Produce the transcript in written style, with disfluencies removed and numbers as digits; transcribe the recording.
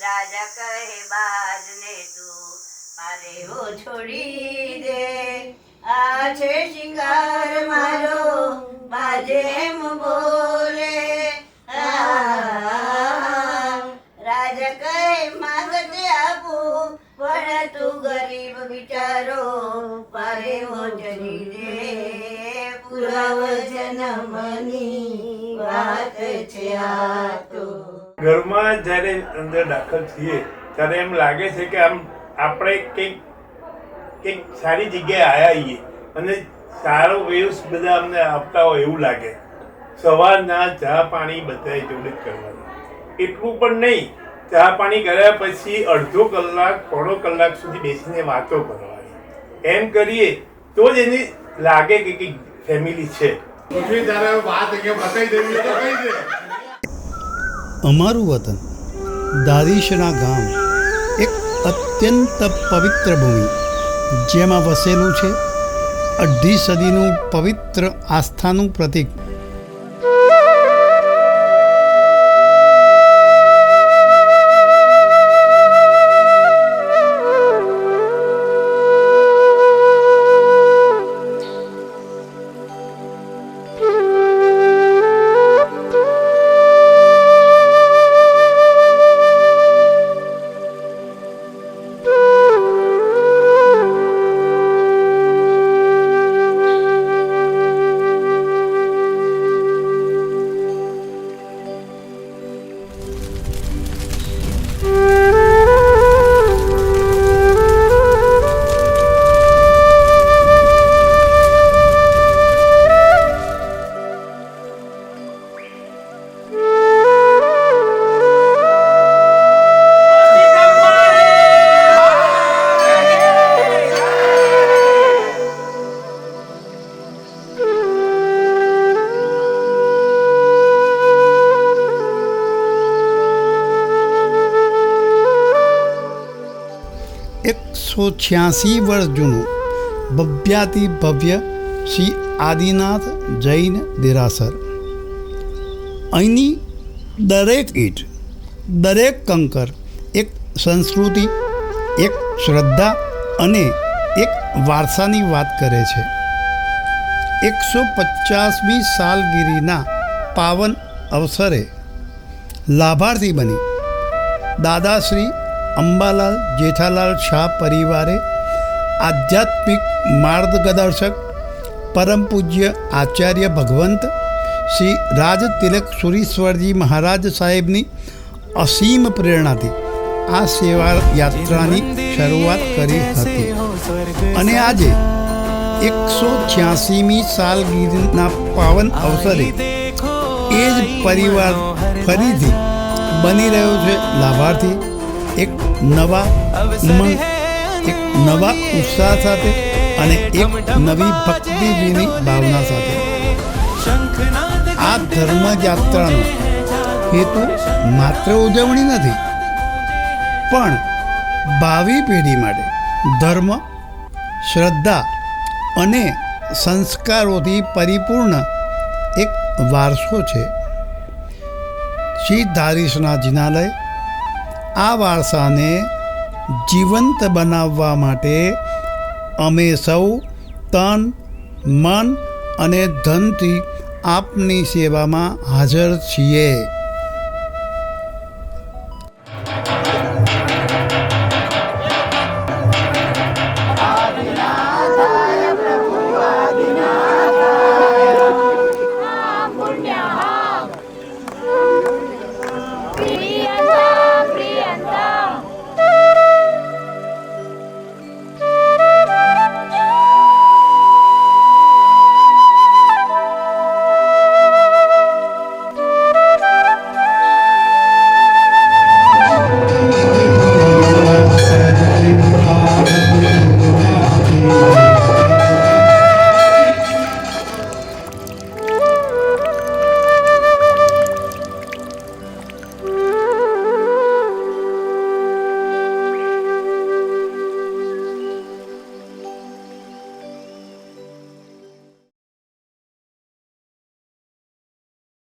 રાજા કહે બાજને તું મારે હો છોડી દે, આ છે શિંગાર મારો બાજે એમ બોલે. રાજા કહે માગતે આપું પણ તું ગરીબ બિચારો મારે હો જરી દે, પુરાવ જન્મની વાત છે આ તો. ઘરમાં જ્યારે અંદર દાખલ થઈએ ત્યારે એમ લાગે છે કે આમ આપણે કંઈક સારી જગ્યાએ આવ્યા અને સારો વેવ્સ બધા અમને આપતા હોય એવું લાગે. સવારના ચા પાણી બધાએ જોડે જ કરવાનું, એટલું પણ નહીં, ચા પાણી કર્યા પછી અડધો કલાક પોણો કલાક સુધી બેસીને વાતો કરવાની. એમ કરીએ તો જ એને લાગે કે કંઈક ફેમિલી છે. અમારું વતન દારીશના ગામ એક અત્યંત પવિત્ર ભૂમિ, જેમાં વસેલું છે અઢી સદીનું પવિત્ર આસ્થાનું પ્રતીક. સો 86 વર્ષ જૂનું ભવ્યાતિ ભવ્ય શ્રી આદિનાથ જૈન દેરાસર. અહીંની દરેક ઈંટ, દરેક કંકર એક સંસ્કૃતિ, એક શ્રદ્ધા અને એક વારસાની વાત કરે છે. 150મી સાલગીરીના પાવન અવસરે લાભાર્થી બની દાદાશ્રી અંબાલાલ જેઠાલાલ શાહ પરિવારે આધ્યાત્મિક માર્ગદર્શક પરમ પૂજ્ય આચાર્ય ભગવંત શ્રી રાજતિલક સુરીશ્વરજી મહારાજ સાહેબની અસીમ પ્રેરણાથી આ સેવા યાત્રાની શરૂઆત કરી હતી અને આજે 186મી સાલગીરીના પાવન અવસરે એ જ પરિવાર ફરીથી બની રહ્યો છે લાભાર્થી, એક નવા ઉમંગ, એક નવા ઉત્સાહ સાથે અને એક નવી ભક્તિજીની ભાવના સાથે. આ ધર્મયાત્રાનો હેતુ માત્ર ઉજવણી નથી, પણ ભાવિ પેઢી માટે ધર્મ, શ્રદ્ધા અને સંસ્કારોથી પરિપૂર્ણ એક વારસો છે. શ્રી ધારીશના જિનાલય આ વારસાને જીવંત બનાવવા માટે અમે સૌ તન, મન અને ધનથી આપની સેવામાં હાજર છીએ.